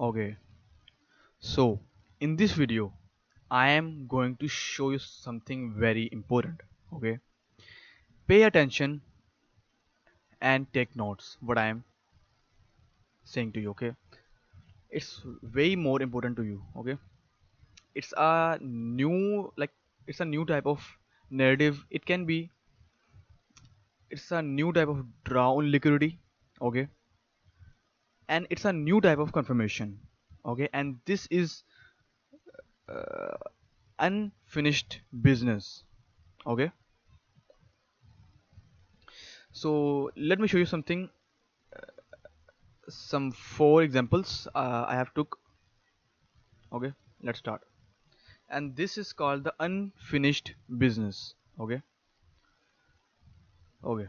Okay, so in this video, I am going to show you something very important. Okay, pay attention and take notes. What I am saying to you. Okay, it's way more important to you. Okay, it's a new it's a new type of narrative. It can be it's a new type of draw on liquidity. Okay, and it's a new type of confirmation. Okay, and this is uh, unfinished business. Okay, so let me show you something, some four examples I have took. Okay, let's start. And this is called the unfinished business. Okay, okay,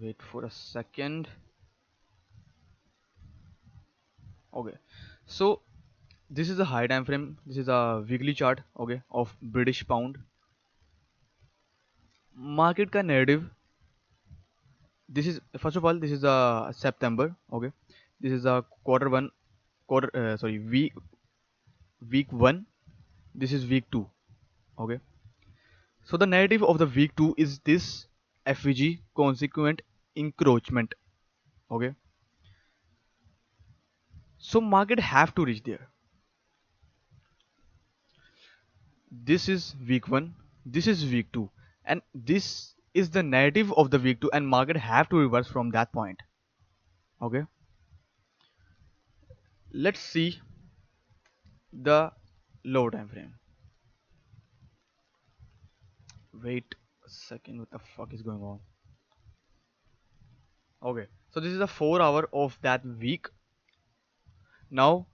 wait for a second. Okay, so this is a high time frame. This is a weekly chart. Okay, of British pound market का narrative. This is first of all, this is a September. Okay, this is a quarter one, sorry, week one. This is week two. Okay, so the narrative of the week 2 is this FVG consequent encroachment. Okay, so market have to reach there. This is week 1, this is week 2, and this is the narrative of the week 2, and market have to reverse from that point. Okay, let's see the low time frame. Wait a second, what the fuck is going on? Okay, so this is the 4 hour of that week. Now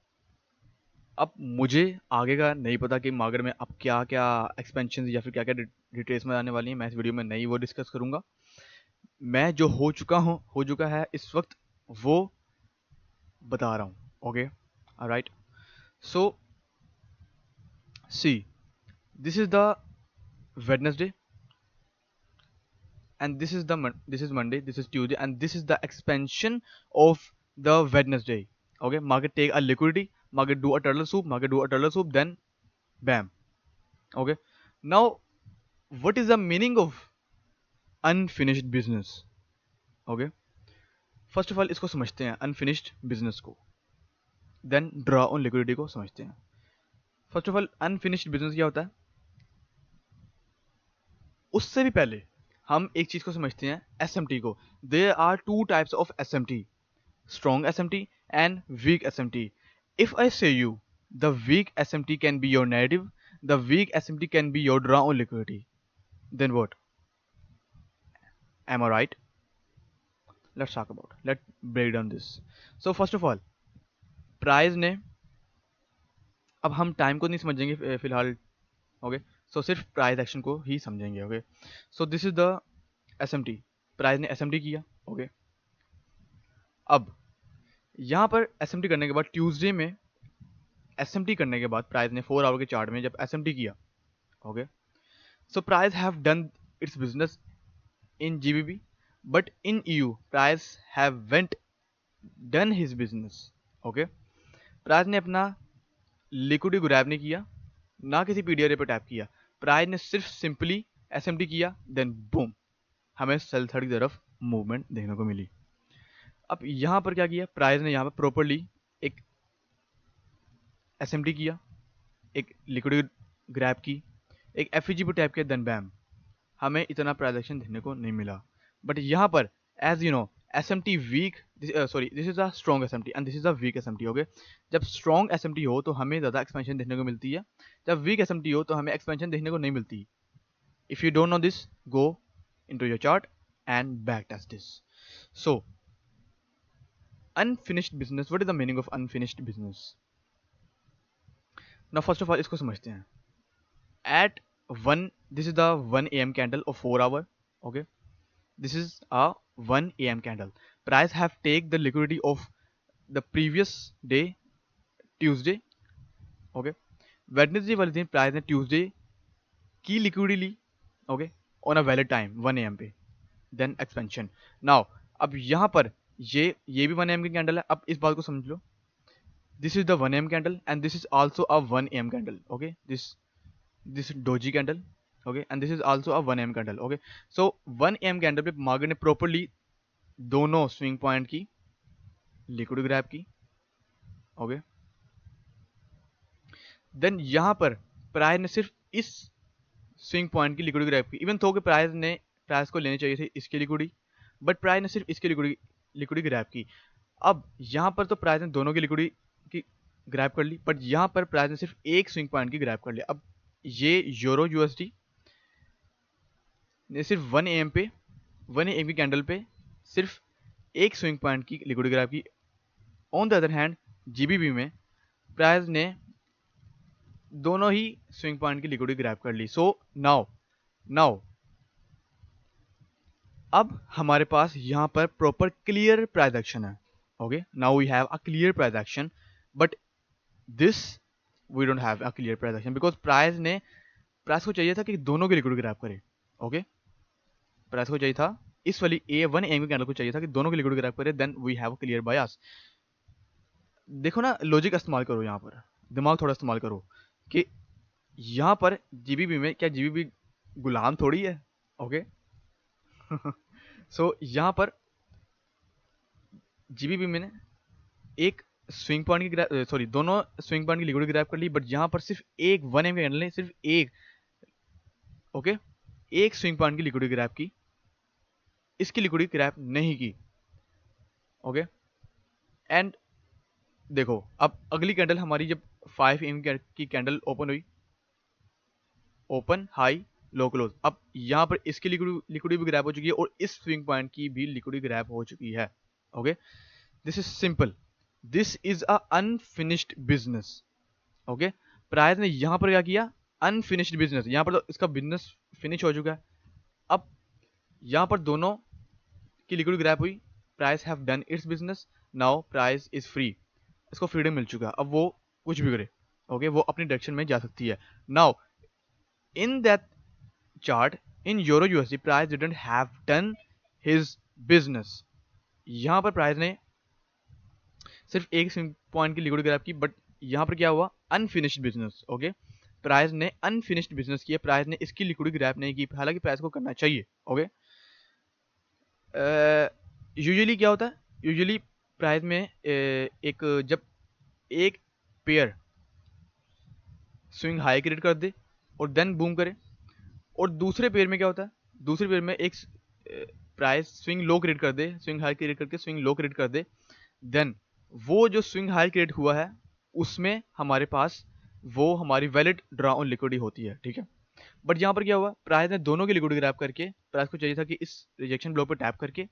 अब मुझे आगे का नहीं पता कि market में अब क्या क्या एक्सपेंशन या फिर क्या क्या डिटेल्स में आने वाली है। मैं इस वीडियो में नहीं वो डिस्कस करूंगा। मैं जो हो चुका है इस वक्त वो बता रहा हूँ। Okay, right. So see, this is the Wednesday and this is Monday, this is Tuesday, and this is the expansion of the Wednesday. Okay, market take a liquidity, market do a turtle soup, then bam. Okay, now what is the meaning of unfinished business? Okay, first of all इसको समझते हैं unfinished business को, then draw on liquidity को समझते हैं। First of all unfinished business क्या होता है, उससे भी पहले हम एक चीज को समझते हैं, एसएमटी को। There are two types of SMT, strong SMT and weak SMT. If I say you the weak SMT can be your negative, the weak SMT can be your draw on liquidity, then what? Am I right? Let's talk about, let's break down this. So first of all, price ने, अब हम time को नहीं समझेंगे फिलहाल। Okay, सो सिर्फ price action को ही समझेंगे। Okay, so this is the SMT, price ने एसएमटी किया। ओके, अब यहाँ पर एसएमटी करने के बाद ट्यूसडे में एसएमटी करने के बाद प्राइस ने 4 आवर के चार्ट में जब एसएमटी किया, okay, so price have done its business in GBP, but in EU price have went done his business. Okay, price ने अपना लिक्विडिटी ग्रैब नहीं किया, ना किसी पीडीआर पे टैप किया, प्राइस ने सिर्फ सिंपली एसएमटी किया, देन बूम, हमें सेल साइड की तरफ मूवमेंट देखने को मिली। अब यहां पर क्या किया, प्राइस ने यहां पर प्रॉपरली एक एसएमटी किया, एक लिक्विडिटी ग्रैब की, एक एफईजी पे टैप किया, देन बैम, हमें इतना प्राइस एक्शन देखने को नहीं मिला। बट यहां पर as you know SMT weak, sorry this is a strong SMT and this is a weak SMT। Okay, जब स्ट्रॉन्ग SMT हो तो हमें ज़्यादा एक्सपेंशन देखने को मिलती है, जब वीक SMT हो तो हमें एक्सपेंशन देखने को नहीं मिलती। If you don't know this, go into your chart and back test this. So unfinished business, what is the meaning of unfinished business? Now first of all इसको समझते हैं। At 1, this is the 1 AM candle of 4 hour. Okay, this is a 1 AM candle. Price have take the liquidity of the previous day, Tuesday. Okay, Wednesday वाले दिन price ने Tuesday की liquidity ली। Okay, on a valid time 1 AM पे, then expansion. Now अब यहाँ पर ये भी 1 AM की कैंडल है। अब इस बात को समझ लो, this is the 1 AM candle and this is also a 1 AM candle, okay, this doji candle, okay, and this is also a 1 AM candle, okay. So 1 AM candle पे मार्केट ने प्रॉपर्ली दोनों स्विंग पॉइंट की liquid grab की, ओके। देन यहाँ पर price ने सिर्फ इस स्विंग पॉइंट की लिक्विड ग्रैब की, इवन थो कि प्राइस को लेने चाहिए थे इसके लिक्विडी, बट प्राइस ने सिर्फ इसके लिक्विडी ग्रैब की। अब यहाँ पर तो प्राइस ने दोनों की लिक्विडी की ग्रैब कर ली, बट यहाँ पर प्राइस ने सिर्फ एक स्विंग पॉइंट की ग्रैब कर ली। अब ये यूरो यूएसडी ने सिर्फ 1 AM पे 1 AM की कैंडल पे सिर्फ एक स्विंग पॉइंट की लिक्विड ग्रैब की। On the other hand GBB में प्राइस ने दोनों ही स्विंग पॉइंट की लिक्विडिटी ग्रैब कर ली। सो नाउ अब हमारे पास यहाँ पर प्रॉपर क्लियर प्राइस एक्शन है, okay. Now we have a clear price action, but this we don't have a clear price action because price को चाहिए था कि दोनों की लिक्विडिटी ग्रैब करे, ओके। प्राइस को चाहिए था, इस वाली A1 AM की कैंडल को चाहिए था कि दोनों की लिक्विडिटी ग्रैब करे, then we have a clear bias. देखो ना, लॉजिक इस्तेमाल करो, यहाँ पर दिमाग थोड़ा इस्तेमाल करो कि यहाँ पर जीबीबी में क्या जीबीबी गुलाम थोड़ी है, ओके। सो यहाँ पर जीबीबी में ने एक स्विंग पॉइंट की सॉरी दोनों स्विंग पॉइंट की लिक्विडिटी ग्रैब कर ली, बट यहाँ पर सिर्फ एक 1 AM के कैंडल ने सिर्फ एक, ओके, एक स्विंग पॉइंट की लिक्विडिटी ग्रैब की, इसकी लिक्विडिटी ग्रैब नहीं की, ओके। एंड देखो अब अगली कैंडल हमारी जब 5 AM की कैंडल ओपन हुई, ओपन हाई लो क्लोज, अब यहाँ पर इसकी लिक्विडिटी भी ग्रैब हो चुकी है और इस स्विंग पॉइंट की भी लिक्विडिटी ग्रैब हो चुकी है, okay. This is simple, this is a unfinished business, okay. Price ने यहाँ पर क्या किया, अनफिनिश्ड बिजनेस, यहाँ पर तो इसका बिजनेस फिनिश हो चुका है। अब यहाँ पर दोनों की लिक्विडिटी ग्रैब हुई, price have done its business, now price is free, इसको फ्रीडम मिल चुका है, अब वो कुछ भी करे, ओके, वो अपनी डायरेक्शन में जा सकती है। Now in that chart in euro USD price didn't have done his business, यहाँ पर प्राइस ने सिर्फ एक पॉइंट की लिक्विडिटी ग्रैब की, बट यहाँ पर क्या हुआ, अनफिनिश्ड बिजनेस, ओके। प्राइस ने अनफिनिश्ड बिजनेस किया, प्राइस ने इसकी लिक्विडिटी ग्रैब नहीं की, हालांकि प्राइस को करना चाहिए, ओके। यूजुअली क्या होता है, यूजुअली प्राइस में एक जब एक पेयर स्विंग हाई क्रिएट कर दे और देन बूम करे, और दूसरे पेयर में क्या होता है, दूसरे पेयर में एक प्राइस स्विंग लो क्रिएट कर दे, स्विंग हाई क्रिएट करके स्विंग लो क्रिएट कर दे, देन वो जो स्विंग हाई क्रिएट हुआ है उसमें हमारे पास वो हमारी वैलिड ड्रा ऑन लिक्विडिटी होती है, ठीक है। बट यहाँ पर क्या हुआ, प्राइस ने दोनों की लिक्विडिटी ग्रैब करके, प्राइस को चाहिए था कि इस रिजेक्शन ब्लॉक पर टैप करके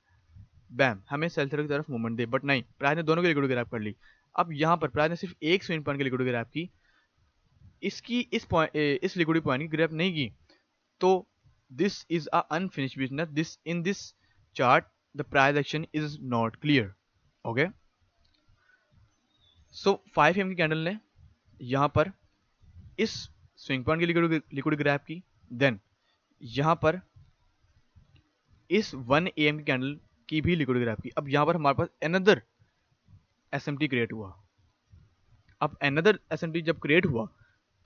बैम हमें सेल की तरफ मूवमेंट दे, बट नहीं, प्राइस ने दोनों की लिक्विडिटी ग्रैब कर ली। अब यहाँ पर प्राइस ने सिर्फ एक स्विंग पॉइंट की लिक्विडिटी ग्रैब की, इसकी इस लिक्विडिटी पॉइंट की ग्रैब नहीं की, तो this is a unfinished business, this in this chart the price action is not clear, okay। so 5 AM की कैंडल ने यहाँ पर इस स्विंग पॉइंट की लिक्विडिटी ग्रैब की, देन यहाँ पर इस 1 AM की कैंडल की भी लिक्विडिटी ग्रैब की। अब यहाँ पर हमारे पास अनदर एसएमटी क्रिएट हुआ। अब अनदर एसएमटी जब क्रिएट हुआ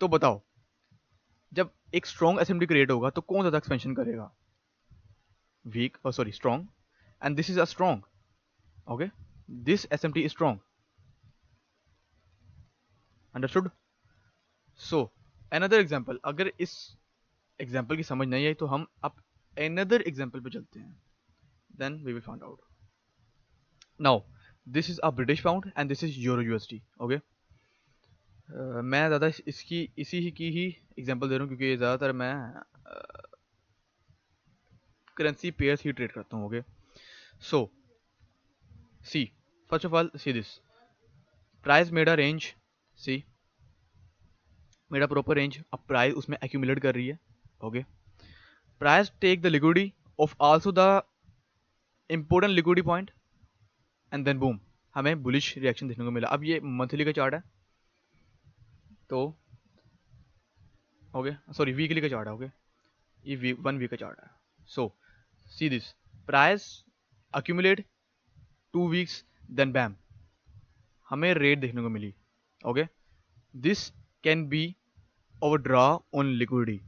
तो बताओ, जब एक स्ट्रॉन्ग एसएमटी क्रिएट होगा तो कौन ज्यादा एक्सपेंशन करेगा, वीक और sorry strong, and this is a strong, okay, this SMT is strong, understood. So another example, अगर इस एग्जांपल की समझ नहीं आई तो हम अब अनदर एग्जांपल पे चलते हैं, then we will find out. Now this is a British pound and this is euro USD, okay. मैं ज़्यादा इसी की ही एग्जांपल दे रहा हूँ क्योंकि ज़्यादातर मैं करेंसी पेयर्स ही ट्रेड करता हूँ, okay. So see, first of all see this, price made a range, see made a proper range, अब प्राइस उसमें एक्यूमुलेट कर रही है, okay. Price take the liquidity of also the important liquidity point and then boom, हमें bullish reaction देखने को मिला। अब ये मंथली का चार्ट है, तो ओके सॉरी वीकली का चार्ट है, ओके, ये 1 वीक का चार्ट है। So see this, price accumulate 2 weeks, then bam, हमें रेट देखने को मिली. Okay, this can be over draw on liquidity.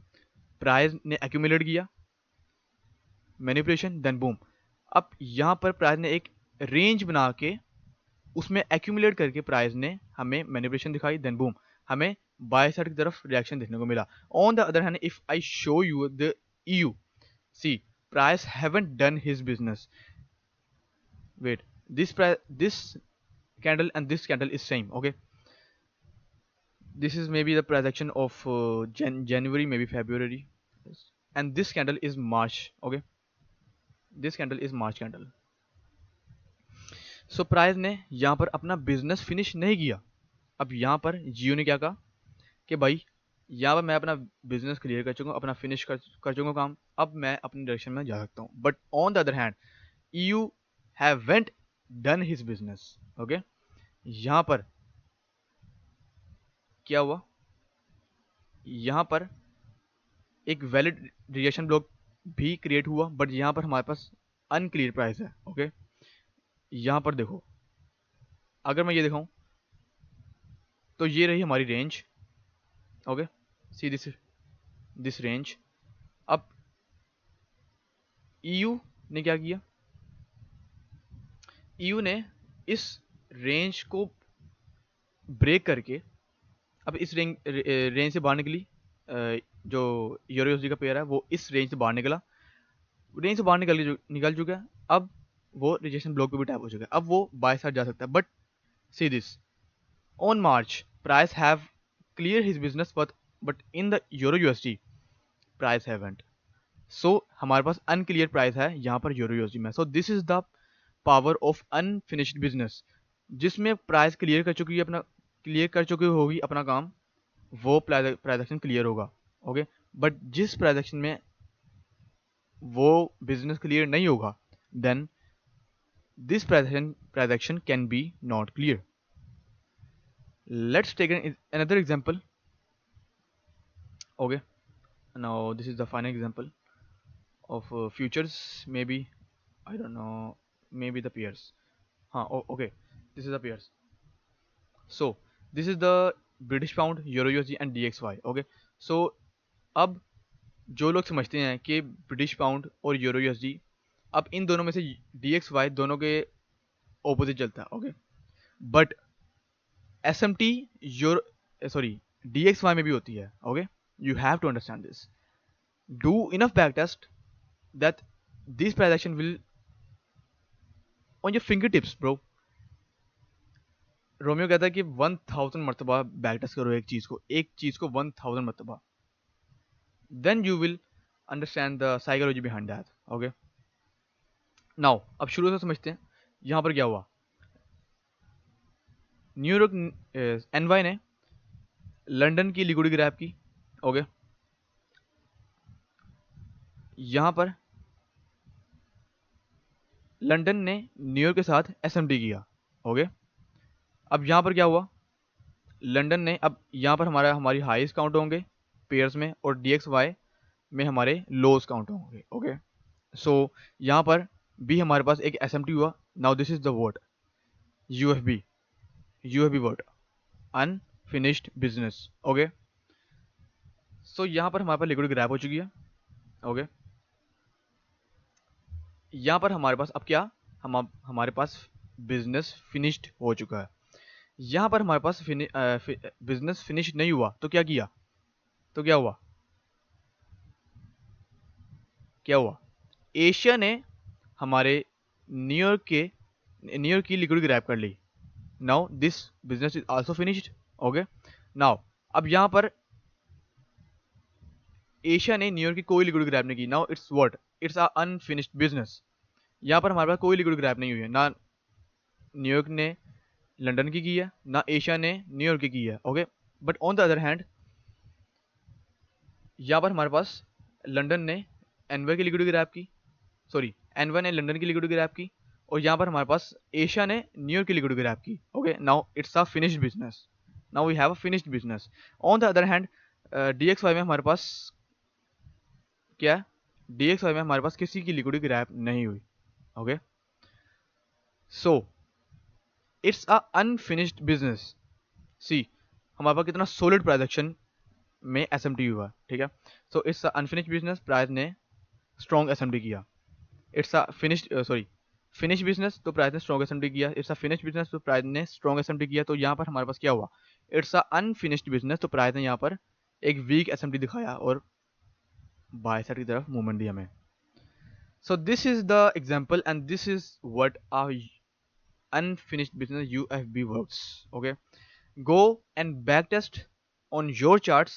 Price ने एक्यूमुलेट किया, मैनिपुलेशन, देन बूम. अब यहाँ पर प्राइस ने एक रेंज बना के उसमें एक्यूमुलेट करके प्राइस ने हमें मैनिपुलेशन दिखाई, देन बूम, हमें बाय साइड की तरफ रिएक्शन देखने को मिला. On the other hand, if I show you the EU, see, price haven't done his business. Wait, this candle and this candle is same. Okay, this is maybe the price action of January, maybe February, and this candle is March. Okay, this candle is March candle. So price ने यहाँ पर अपना business finish नहीं किया. अब यहाँ पर जियो ने क्या कहा कि भाई यहाँ पर मैं अपना बिजनेस क्लियर कर चुका हूँ, अपना फिनिश कर चुका हूँ काम, अब मैं अपनी डायरेक्शन में जा सकता हूँ. But on the other hand EU haven't done his business. Okay, यहाँ पर क्या हुआ, यहाँ पर एक वैलिड रिजेक्शन ब्लॉक भी क्रिएट हुआ, बट यहाँ पर हमारे पास अनक्लियर प्राइस है. ओके, यहाँ पर देखो, अगर मैं ये दिखाऊं तो ये रही हमारी range. Okay, see this range. अब EU ने क्या किया, EU ने इस रेंज को ब्रेक करके अब इस रेंज से बाहर निकली. जो यूरो यूएसडी का पेयर है वो इस रेंज से बाहर निकला, रेंज से बाहर निकल चुका है. अब वो रिजेक्शन ब्लॉक पे भी टैप हो चुका है, अब वो बाय साइड जा सकता है. But see this, on March price have clear his business, but in the euro USD price haven't. सो हमारे पास अनक्लियर प्राइस है यहाँ पर यूरो यूएसडी में. So this is the power of unfinished business, जिसमें प्राइस क्लियर कर चुकी होगी अपना काम, वो प्राइस एक्शन क्लियर होगा. ओके, बट जिस प्राइस एक्शन में वो बिजनेस क्लियर नहीं होगा, then this price action can be not clear. Let's take another example. Okay, now this is the final example of futures, maybe, I don't know, maybe the pairs. Okay, this is the pairs. So this is the British pound, Euro USD and DXY. Okay, so अब जो लोग समझते हैं कि British pound और euro USD, अब इन दोनों में से DXY दोनों के ऑपोजिट चलता है. ओके, बट SMT DXY में भी होती है. Okay, you have to understand this. Do enough backtest that this price action will on your fingertips, bro. Romeo कहता है कि 1000 मरतबा बैकटेस्ट करो एक चीज को 1000 मरतबा, then you will understand the psychology behind that. Okay, now अब शुरू से समझते हैं. यहाँ पर क्या हुआ, न्यूयॉर्क NY ने लंदन की लिक्विडिटी ग्रैब की. ओके, यहाँ पर लंदन ने न्यूयॉर्क के साथ SMT किया. ओके, अब यहाँ पर क्या हुआ, लंदन ने, अब यहाँ पर हमारी हाईएस्ट काउंट होंगे पेयर्स में और DXY में हमारे लोज काउंट होंगे. ओके, सो यहाँ पर भी हमारे पास एक SMT हुआ. Now this is the word UFB word, unfinished business. Okay, so यहाँ पर हमारे पास लिक्विडिटी ग्रैब हो चुकी है. ओके, यहाँ पर हमारे पास अब क्या, हमारे पास बिजनेस फिनिश्ड हो चुका है. यहाँ पर हमारे पास बिजनेस फिनिश नहीं हुआ तो क्या किया, तो क्या हुआ, एशिया ने हमारे न्यूयॉर्क की लिक्विडिटी ग्रैब कर ली. Now this business is also finished. Okay, now अब यहाँ पर एशिया ने न्यूयॉर्क की कोई लिक्विडिटी ग्रैब नहीं की. Now it's what, it's a unfinished business. यहाँ पर हमारे पास कोई लिक्विडिटी ग्रैब नहीं हुई है, ना न्यूयॉर्क ने लंदन की है, ना एशिया ने न्यूयॉर्क की है. Okay, but on the other hand यहाँ पर हमारे पास लंदन ने NY की लिक्विडिटी ग्रैब की, NY ने लंदन की लिक्विडिटी ग्रैब की, और यहाँ पर हमारे पास एशिया ने न्यूयॉर्क की लिक्विडिटी ग्रैब की. Okay, now it's a finished business. Now we have a finished business. On the other hand DXY में हमारे पास क्या है, DXY में हमारे पास किसी की लिक्विडिटी ग्रैब नहीं हुई. Okay, so it's a unfinished business. See हमारे पास कितना सोलिड प्राइस एक्शन में एस एम टी हुआ, ठीक है। So it's unfinished business, price ने स्ट्रॉन्ग एस एम टी किया। It's a finished sorry finish business, तो प्राइस ने स्ट्रॉन्ग एस एम टी किया। इट्स अ फिनिश बिजनेस, तो प्राइस ने स्ट्रॉन्ग एस एम टी किया। तो यहाँ पर हमारे पास क्या हुआ, इट्स अ अनफिनिश्ड बिजनेस, तो प्राइस ने यहाँ पर एक वीक एस एम टी दिखाया और बाय साइड की तरफ मूवमेंट दिया हमें। So this is the example and this is what a unfinished business UFB works. Okay, go and backtest on your charts.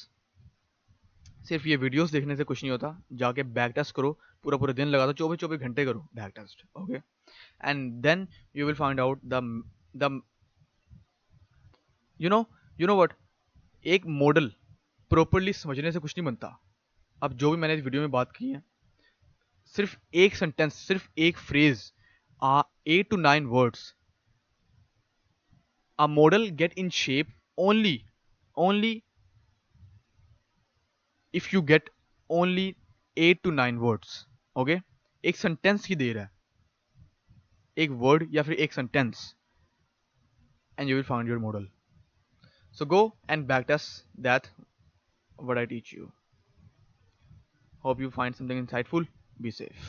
सिर्फ ये वीडियोस देखने से कुछ नहीं होता, जाके बैक टेस्ट करो, पूरा पूरा दिन लगा दो, 24-24 घंटे करो back test. Okay, and then you will find out the you know you know what, एक मॉडल प्रॉपरली समझने से कुछ नहीं बनता। अब जो भी मैंने इस वीडियो में बात की है, सिर्फ एक सेंटेंस, सिर्फ एक phrase, 8 to 9 words, a model get in shape only if you get only 8 to 9 words. Okay, एक सेंटेंस ही दे रहा है, एक वर्ड या फिर एक sentence, and you will find your model. So go and back test that what I teach you. Hope you find something insightful. Be safe.